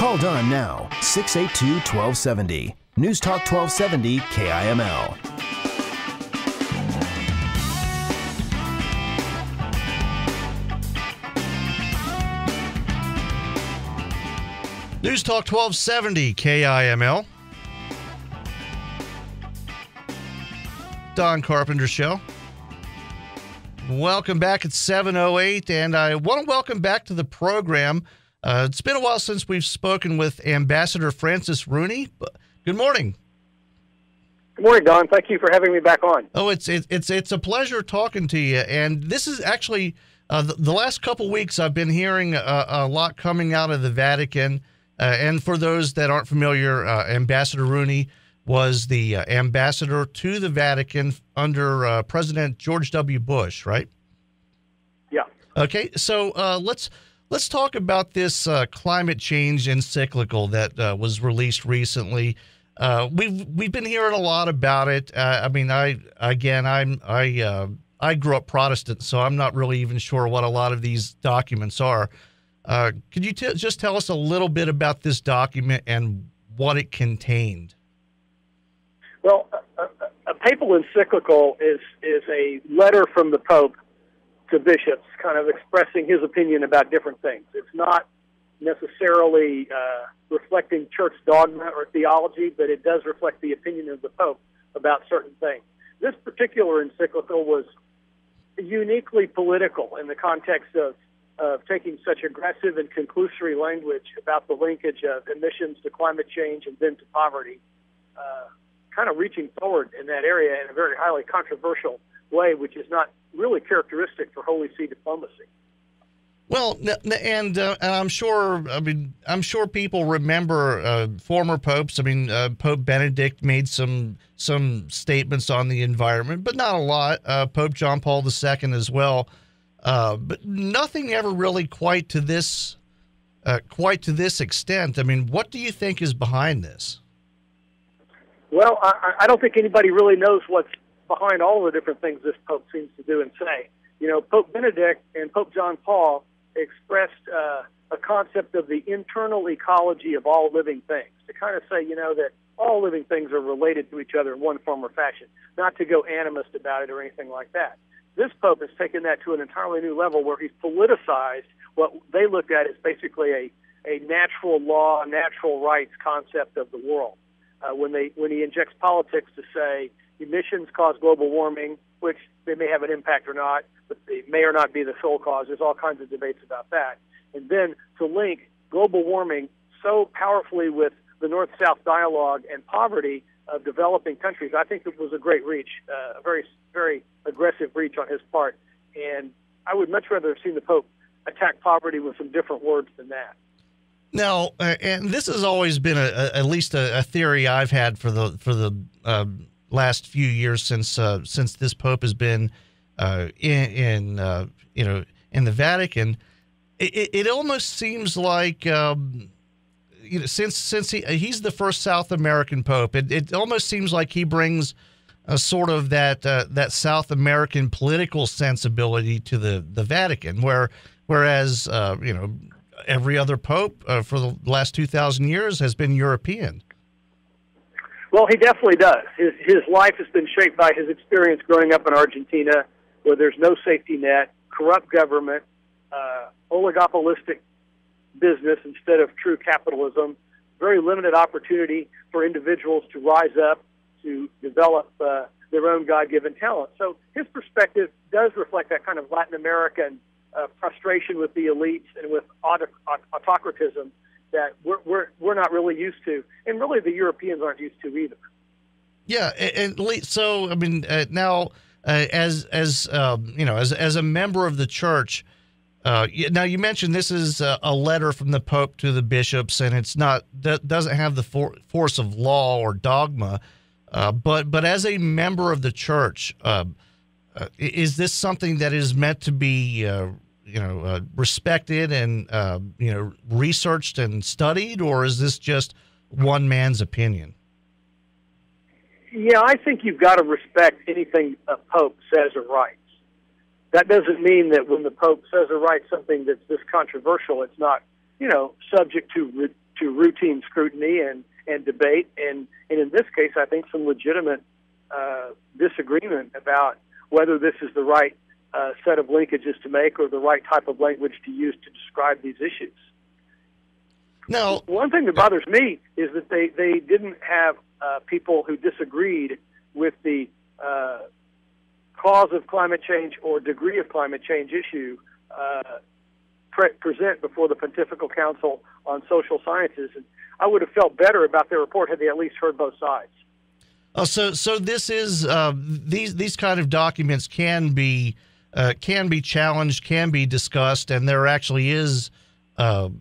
Call Don now, 682-1270. News Talk 1270 KIML. News Talk 1270 KIML. Don Carpenter Show. Welcome back at 7:08, and I want to welcome back to the program. It's been a while since we've spoken with Ambassador Francis Rooney. Good morning. Good morning, Don. Thank you for having me back on. Oh, it's a pleasure talking to you. And this is actually the last couple weeks I've been hearing a lot coming out of the Vatican. And for those that aren't familiar, Ambassador Rooney was the ambassador to the Vatican under President George W. Bush, right? Yeah. Okay, so let's talk about this climate change encyclical that was released recently. We've been hearing a lot about it. I mean, I grew up Protestant, so I'm not really even sure what a lot of these documents are. Could you just tell us a little bit about this document and what it contained? Well, a papal encyclical is a letter from the Pope to bishops, kind of expressing his opinion about different things. It's not necessarily reflecting church dogma or theology, but it does reflect the opinion of the Pope about certain things. This particular encyclical was uniquely political in the context of taking such aggressive and conclusory language about the linkage of emissions to climate change and then to poverty, kind of reaching forward in that area in a very highly controversial way, which is not really characteristic for Holy See diplomacy. Well, and I'm sure people remember former popes. I mean, Pope Benedict made some statements on the environment, but not a lot. Pope John Paul II as well. But nothing ever really quite to this extent. I mean, what do you think is behind this? Well, I don't think anybody really knows what's behind all the different things this Pope seems to do and say. You know, Pope Benedict and Pope John Paul expressed a concept of the internal ecology of all living things, to kind of say, you know, that all living things are related to each other in one form or fashion, not to go animist about it or anything like that. This Pope has taken that to an entirely new level where he's politicized what they looked at as basically a natural law, natural rights concept of the world. When he injects politics to say emissions cause global warming, which they may have an impact or not, but they may or not be the sole cause. There's all kinds of debates about that. And then to link global warming so powerfully with the North-South dialogue and poverty of developing countries, I think it was a great reach, a very, very aggressive reach on his part. And I would much rather have seen the Pope attack poverty with some different words than that. Now, and this has always been at least a theory I've had for the last few years since this Pope has been in the Vatican. It almost seems like since he's the first South American Pope, it almost seems like he brings a sort of that South American political sensibility to the Vatican, whereas every other pope for the last 2,000 years has been European. Well, he definitely does. His life has been shaped by his experience growing up in Argentina, where there's no safety net, corrupt government, oligopolistic business instead of true capitalism, very limited opportunity for individuals to rise up, to develop their own God-given talent. So his perspective does reflect that kind of Latin American frustration with the elites and with autocratism that we're not really used to, and really the Europeans aren't used to either. Yeah, and so I mean, now as a member of the church, now you mentioned this is a letter from the Pope to the bishops, and it's not doesn't have the force of law or dogma, but as a member of the church, is this something that is meant to be respected and researched and studied, or is this just one man's opinion? Yeah, I think you've got to respect anything a Pope says or writes. That doesn't mean that when the Pope says or writes something that's this controversial, it's not, subject to to routine scrutiny and debate, and in this case, I think some legitimate disagreement about whether this is the right set of linkages to make or the right type of language to use to describe these issues. Now, one thing that bothers me is that they didn't have people who disagreed with the cause of climate change or degree of climate change issue present before the Pontifical Council on Social Sciences. And I would have felt better about their report had they at least heard both sides. Oh, so this is these kind of documents can be challenged, can be discussed, and there actually is a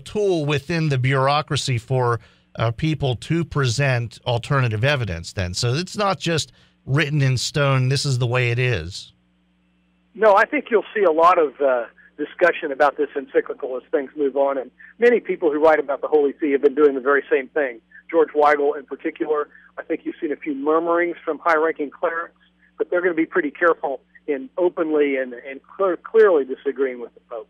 tool within the bureaucracy for people to present alternative evidence. Then, so it's not just written in stone. This is the way it is. No, I think you'll see a lot of discussion about this encyclical as things move on, and many people who write about the Holy See have been doing the very same thing. George Weigel in particular. I think you've seen a few murmurings from high-ranking clerics, but they're going to be pretty careful in openly and clearly disagreeing with the Pope.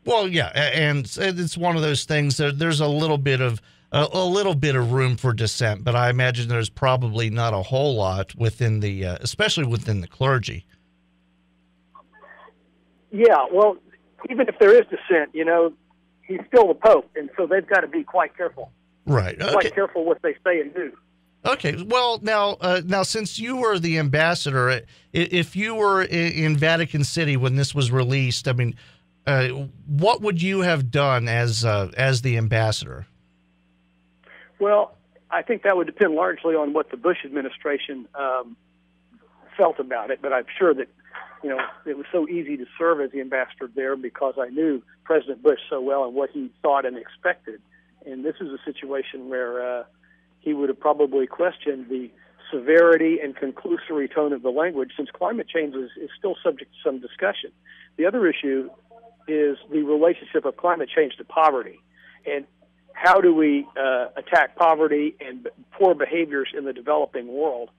Well, yeah, and it's one of those things. There's a little bit of room for dissent, but I imagine there's probably not a whole lot within the, especially within the clergy. Yeah, well, even if there is dissent, he's still the Pope, and so they've got to be quite careful. Right. Okay. Quite careful what they say and do. Okay. Well, now, since you were the ambassador, if you were in Vatican City when this was released, I mean, what would you have done as the ambassador? Well, I think that would depend largely on what the Bush administration felt about it, but I'm sure that it was so easy to serve as the ambassador there because I knew President Bush so well and what he thought and expected. And this is a situation where he would have probably questioned the severity and conclusory tone of the language, since climate change is still subject to some discussion. The other issue is the relationship of climate change to poverty. And how do we attack poverty and poor behaviors in the developing world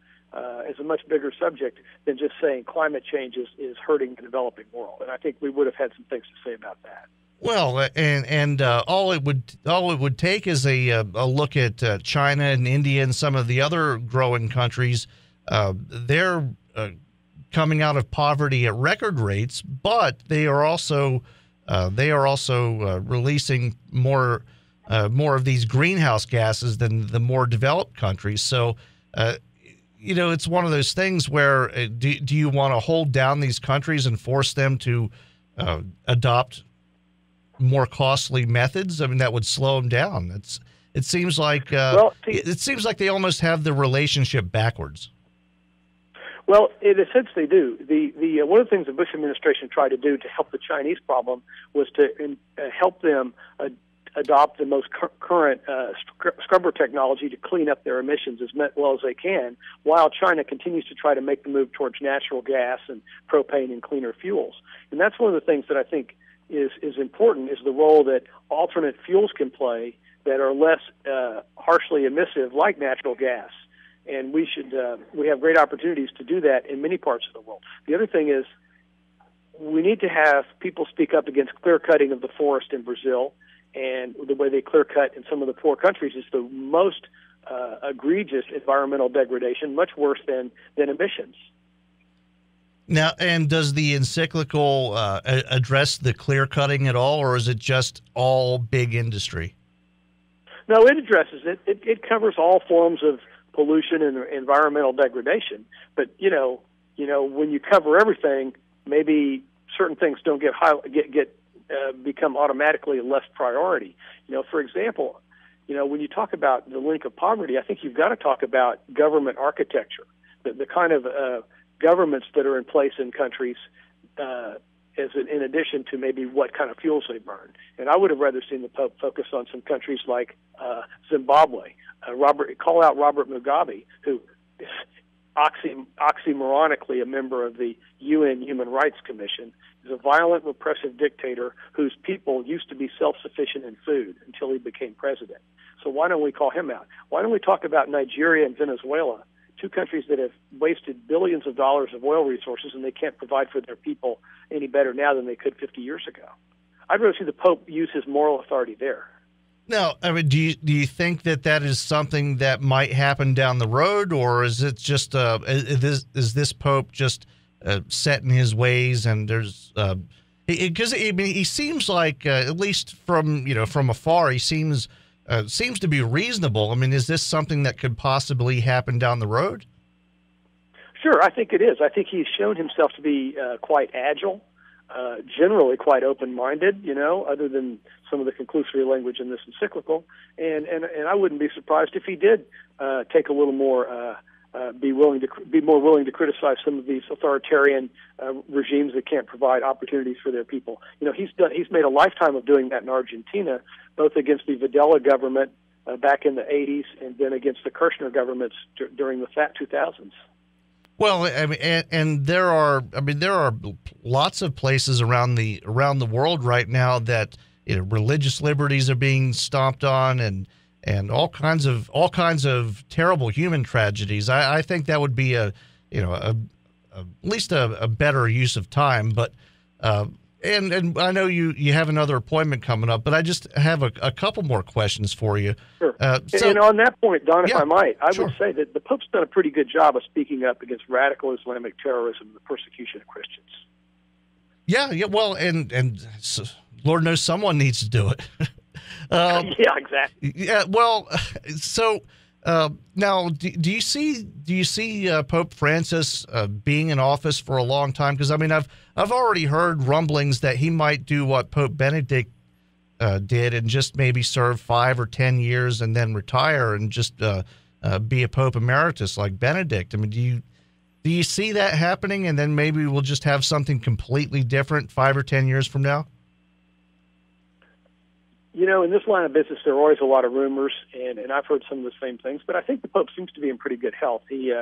is a much bigger subject than just saying climate change is hurting the developing world. And I think we would have had some things to say about that. Well, and all it would take is a look at China and India and some of the other growing countries. They're coming out of poverty at record rates, but they are also releasing more of these greenhouse gases than the more developed countries. So, it's one of those things where do you want to hold down these countries and force them to adopt more costly methods? I mean, that would slow them down. It seems like they almost have the relationship backwards. Well, in a sense, they do. The one of the things the Bush administration tried to do to help the Chinese problem was to help them adopt the most current scrubber technology to clean up their emissions as well as they can, while China continues to try to make the move towards natural gas and propane and cleaner fuels. And that's one of the things that I think is important, is the role that alternate fuels can play that are less harshly emissive, like natural gas. And we have great opportunities to do that in many parts of the world. The other thing is we need to have people speak up against clear cutting of the forest in Brazil, and the way they clear cut in some of the poor countries is the most egregious environmental degradation, much worse than emissions. Now, and does the encyclical address the clear cutting at all, or is it just all big industry? No, it addresses it. It covers all forms of pollution and environmental degradation. But when you cover everything, maybe certain things don't become automatically less priority. For example, when you talk about the link of poverty, I think you've got to talk about government architecture, the kind of governments that are in place in countries in addition to maybe what kind of fuels they burn. And I would have rather seen the Pope focus on some countries like Zimbabwe. Call out Robert Mugabe, who is oxymoronically a member of the UN Human Rights Commission, is a violent, repressive dictator whose people used to be self-sufficient in food until he became president. So why don't we call him out? Why don't we talk about Nigeria and Venezuela, two countries that have wasted billions of dollars of oil resources, and they can't provide for their people any better now than they could 50 years ago? I'd rather see the Pope use his moral authority there. Now, I mean, do you think that is something that might happen down the road, or is it just is this Pope just set in his ways, and there's because I mean, he seems like at least from afar, he seems to be reasonable. I mean, is this something that could possibly happen down the road? Sure, I think it is. I think he's shown himself to be quite agile, generally quite open-minded, other than some of the conclusory language in this encyclical. And I wouldn't be surprised if he did take a little more, be more willing to criticize some of these authoritarian regimes that can't provide opportunities for their people. He's made a lifetime of doing that in Argentina, both against the Videla government back in the 80s and then against the Kirchner governments during the 2000s. Well, I mean, and there are lots of places around the world right now that religious liberties are being stomped on, and all kinds of terrible human tragedies. I think that would be at least a better use of time. But and I know you have another appointment coming up, but I just have a couple more questions for you. Sure. And on that point, Don, if I might, I sure. would say that the Pope's done a pretty good job of speaking up against radical Islamic terrorism and the persecution of Christians. Yeah. Well, and so, Lord knows someone needs to do it. Yeah, exactly. Yeah. Well, so now, do you see Pope Francis being in office for a long time? Because I mean, I've already heard rumblings that he might do what Pope Benedict did and just maybe serve 5 or 10 years and then retire and just be a Pope Emeritus like Benedict. I mean, do you see that happening, and then maybe we'll just have something completely different 5 or 10 years from now? In this line of business, there are always a lot of rumors, and I've heard some of the same things, but I think the Pope seems to be in pretty good health. He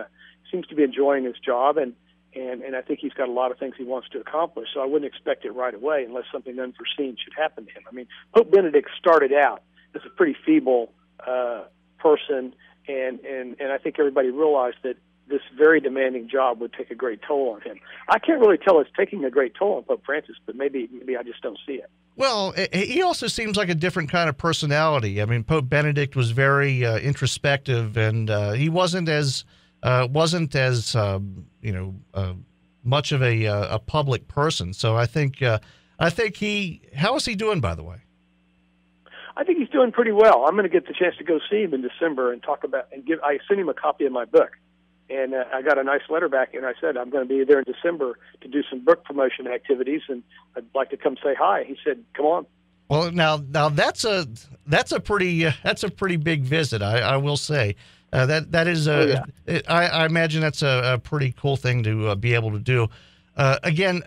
seems to be enjoying his job, and I think he's got a lot of things he wants to accomplish, so I wouldn't expect it right away unless something unforeseen should happen to him. I mean, Pope Benedict started out as a pretty feeble person, and I think everybody realized that this very demanding job would take a great toll on him. I can't really tell it's taking a great toll on Pope Francis, but maybe I just don't see it. Well, he also seems like a different kind of personality. I mean, Pope Benedict was very introspective, and he wasn't as much of a public person. So I think how is he doing, by the way? I think he's doing pretty well. I'm going to get the chance to go see him in December and talk about I sent him a copy of my book. And I got a nice letter back, and I said, I'm going to be there in December to do some book promotion activities, and I'd like to come say hi. He said, come on. Well, now that's a pretty big visit, I will say. That is I imagine that's a pretty cool thing to be able to do. Again,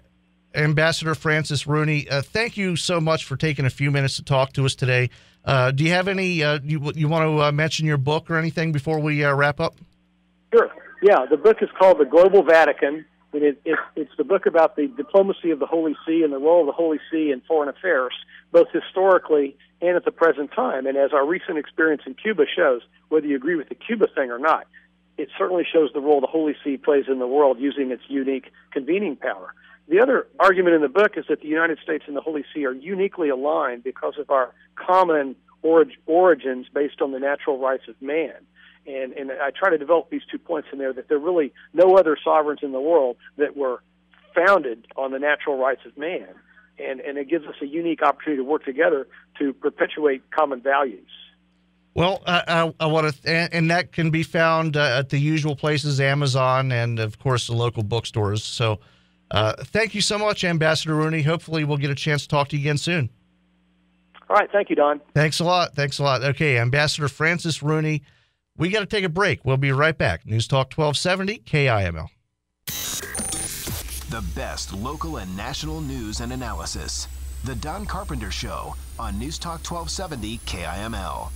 Ambassador Francis Rooney, thank you so much for taking a few minutes to talk to us today. Do you have any you want to mention your book or anything before we wrap up? Sure. Yeah, the book is called The Global Vatican, and it's the book about the diplomacy of the Holy See and the role of the Holy See in foreign affairs, both historically and at the present time. And as our recent experience in Cuba shows, whether you agree with the Cuba thing or not, it certainly shows the role the Holy See plays in the world using its unique convening power. The other argument in the book is that the United States and the Holy See are uniquely aligned because of our common origins based on the natural rights of man. And I try to develop these 2 points in there, that there are really no other sovereigns in the world that were founded on the natural rights of man. And it gives us a unique opportunity to work together to perpetuate common values. Well, I want to, and that can be found at the usual places, Amazon, and, of course, the local bookstores. So thank you so much, Ambassador Rooney. Hopefully we'll get a chance to talk to you again soon. All right. Thank you, Don. Thanks a lot. Okay, Ambassador Francis Rooney. We got to take a break. We'll be right back. News Talk 1270, KIML. The best local and national news and analysis. The Don Carpenter Show on News Talk 1270, KIML.